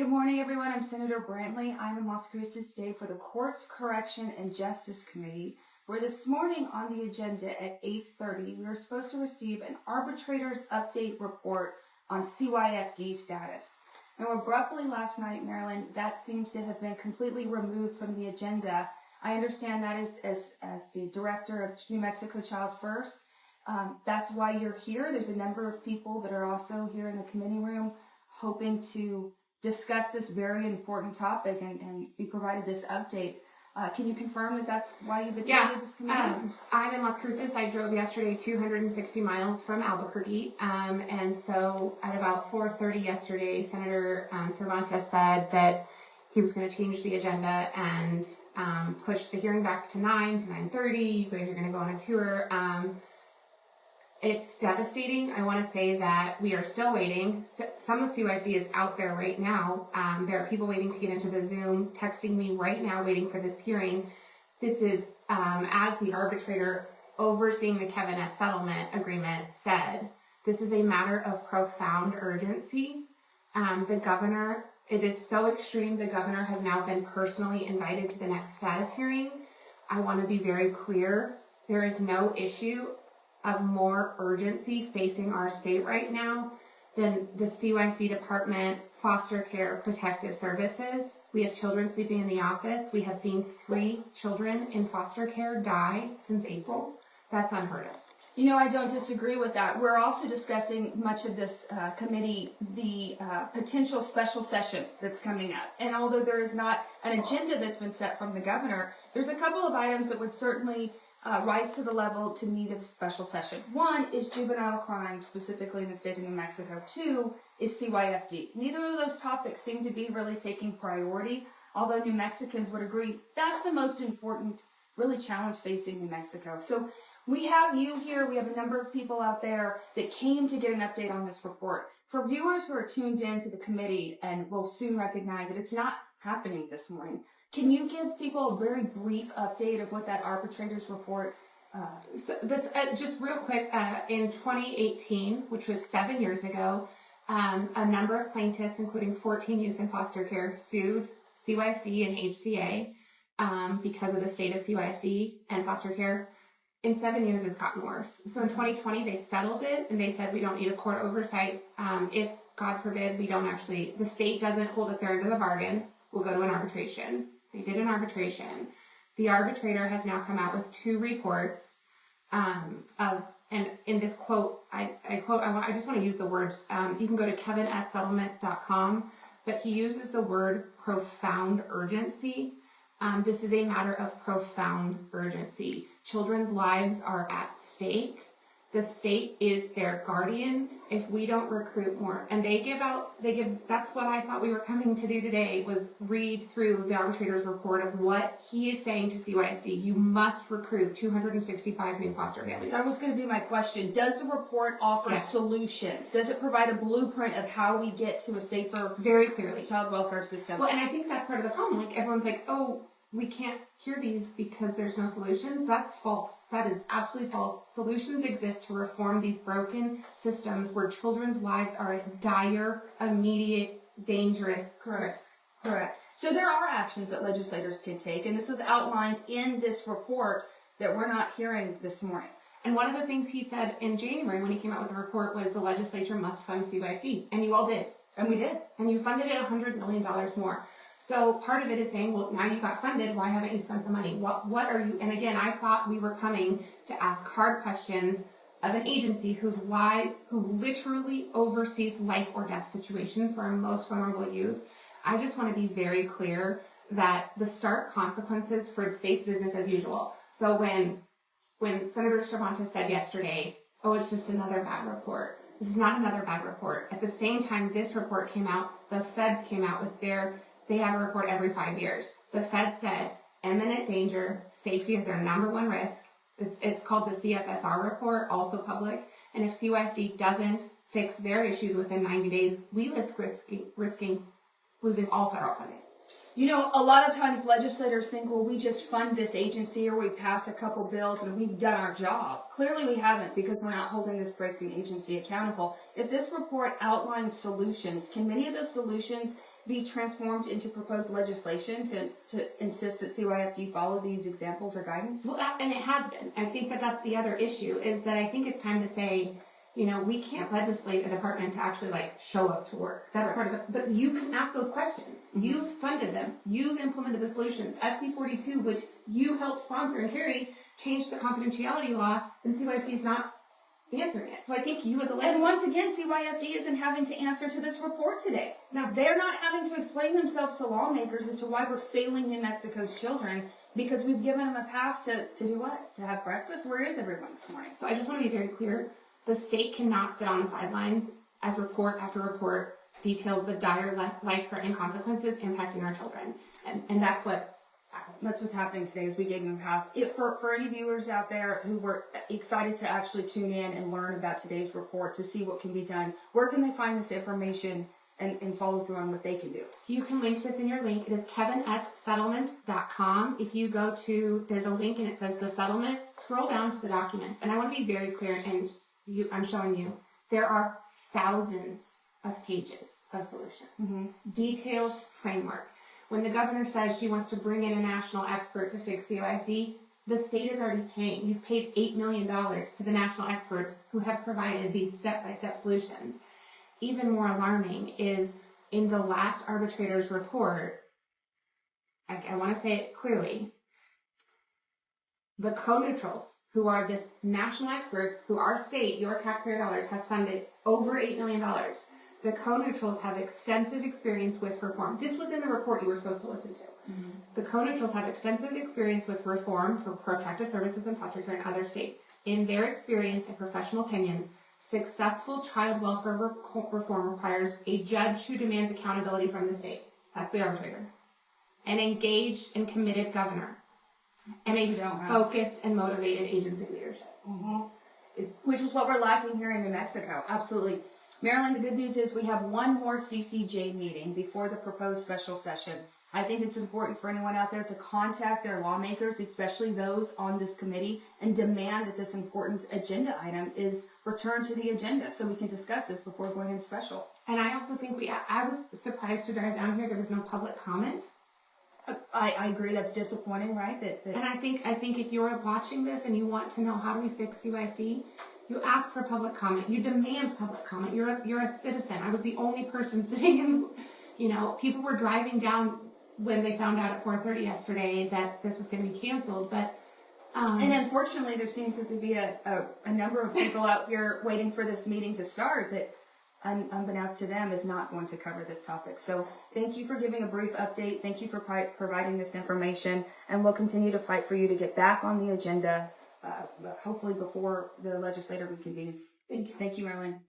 Good morning, everyone. I'm Senator Brantley. I'm in Las Cruces today for the Courts, Correction, and Justice Committee, where this morning on the agenda at 8:30, we were supposed to receive an arbitrator's update report on CYFD status. Now, abruptly last night, Maralyn, that seems to have been completely removed from the agenda. I understand that as the director of New Mexico Child First. That's why you're here. There's a number of people that are also here in the committee room hoping to discuss this very important topic and be provided this update. Can you confirm that that's why you've attended this committee? I'm in Las Cruces. I drove yesterday 260 miles from Albuquerque. And so at about 4:30 yesterday, Senator Cervantes said that he was going to change the agenda and push the hearing back to 9 to 9:30. You guys are going to go on a tour. It's devastating. I want to say that we are still waiting. Some of CYFD is out there right now. There are people waiting to get into the Zoom, texting me right now, waiting for this hearing. This is, as the arbitrator overseeing the Kevin S. settlement agreement said, this is a matter of profound urgency. The governor, it is so extreme, the governor has now been personally invited to the next status hearing. I want to be very clear. There is no issue of more urgency facing our state right now than the CYFD department, foster care, protective services. We have children sleeping in the office. We have seen 3 children in foster care die since April. That's unheard of. You know, I don't disagree with that. We're also discussing much of this committee, the potential special session that's coming up. And although there is not an agenda that's been set from the governor, there's a couple of items that would certainly rise to the level to need a special session. One is juvenile crime, specifically in the state of New Mexico. 2 is CYFD. Neither of those topics seem to be really taking priority, although New Mexicans would agree that's the most important, really challenge facing New Mexico. So we have you here. We have a number of people out there that came to get an update on this report. For viewers who are tuned in to the committee and will soon recognize that it's not happening this morning, can you give people a very brief update of what that arbitrator's report? Just real quick, in 2018, which was 7 years ago, a number of plaintiffs, including 14 youth in foster care, sued CYFD and HCA because of the state of CYFD and foster care. In 7 years, it's gotten worse. So in 2020, they settled it, and they said we don't need a court oversight. If, God forbid, the state doesn't hold up their end of the bargain, we'll go to an arbitration. They did an arbitration. The arbitrator has now come out with 2 reports and in this quote, I just want to use the words, you can go to kevinssettlement.com, but he uses the word profound urgency. This is a matter of profound urgency. Children's lives are at stake. The state is their guardian if we don't recruit more. And that's what I thought we were coming to do today, was read through the arbitrator's report of what he is saying to CYFD. You must recruit 265 new foster families. That was going to be my question. Does the report offer solutions? Does it provide a blueprint of how we get to a safer, very clearly, child welfare system? Well, and I think that's part of the problem. Like, everyone's like, oh, we can't hear these because there's no solutions. That's false. That is absolutely false. Solutions exist to reform these broken systems where children's lives are at dire, immediate, dangerous risk. Correct. So there are actions that legislators can take, and this is outlined in this report that we're not hearing this morning. And one of the things he said in January when he came out with the report was the legislature must fund CYFD. And you all did. And we did. And you funded it $100 million more. So part of it is saying, well, now you got funded, why haven't you spent the money? What are you, and again, I thought we were coming to ask hard questions of an agency who literally oversees life or death situations for our most vulnerable youth. I just want to be very clear that the stark consequences for the state's business as usual. So when Senator Cervantes said yesterday, oh, it's just another bad report. This is not another bad report. At the same time this report came out, the feds came out with they have a report every 5 years. The Fed said imminent danger, safety is their #1 risk. It's called the CFSR report, also public. And if CYFD doesn't fix their issues within 90 days, we risk risking losing all federal funding. You know, a lot of times legislators think, well, we just fund this agency or we pass a couple bills and we've done our job. Clearly we haven't, because we're not holding this breaking agency accountable. If this report outlines solutions, can many of those solutions be transformed into proposed legislation to insist that CYFD follow these examples or guidance? Well, and it has been. I think that that's the other issue, is that I think it's time to say, you know, we can't legislate a department to actually like show up to work. That's part of it. But you can ask those questions. You've funded them. You've implemented the solutions. SB 42, which you helped sponsor and carry, changed the confidentiality law, and CYFD is not answering it. So I think you as a legislator... And once again, CYFD isn't having to answer to this report today. Now, they're not having to explain themselves to lawmakers as to why we're failing New Mexico's children, because we've given them a pass to do what? To have breakfast? Where is everyone this morning? So I just want to be very clear. The state cannot sit on the sidelines as report after report details the dire life-threatening consequences impacting our children. And that's what's happening today, is we gave them a pass. For any viewers out there who were excited to actually tune in and learn about today's report to see what can be done, where can they find this information and follow through on what they can do? You can link this in your link. It is kevinsettlement.com. If you go to, there's a link and it says the settlement, scroll down to the documents. And I want to be very clear, and I'm showing you, there are thousands of pages of solutions. Detailed framework. When the governor says she wants to bring in a national expert to fix CYFD, the state is already paying. You've paid $8 million to the national experts who have provided these step-by-step solutions. Even more alarming is in the last arbitrator's report, I want to say it clearly, the co-neutrals, who are this national experts who our state, your taxpayer dollars, have funded over $8 million. The co-neutrals have extensive experience with reform. This was in the report you were supposed to listen to. The co-neutrals have extensive experience with reform for protective services and foster care in other states. In their experience and professional opinion, successful child welfare reform requires a judge who demands accountability from the state. That's the arbitrator. An engaged and committed governor. And a focused and motivated agency leadership. Which is what we're lacking here in New Mexico. Absolutely. Maralyn, the good news is we have one more CCJ meeting before the proposed special session. I think it's important for anyone out there to contact their lawmakers, especially those on this committee, and demand that this important agenda item is returned to the agenda so we can discuss this before going into special. And I also think I was surprised to drive down here. There was no public comment. I agree. That's disappointing, right? And I think if you're watching this and you want to know how do we fix CYFD, you ask for public comment. You demand public comment. You're a citizen. I was the only person sitting in, people were driving down when they found out at 4:30 yesterday that this was going to be canceled. But and unfortunately, there seems to be a number of people out here waiting for this meeting to start that, unbeknownst to them, is not going to cover this topic. So thank you for giving a brief update. Thank you for providing this information, and we'll continue to fight for you to get back on the agenda, hopefully before the legislature reconvenes. Thank you. Thank you, Maralyn.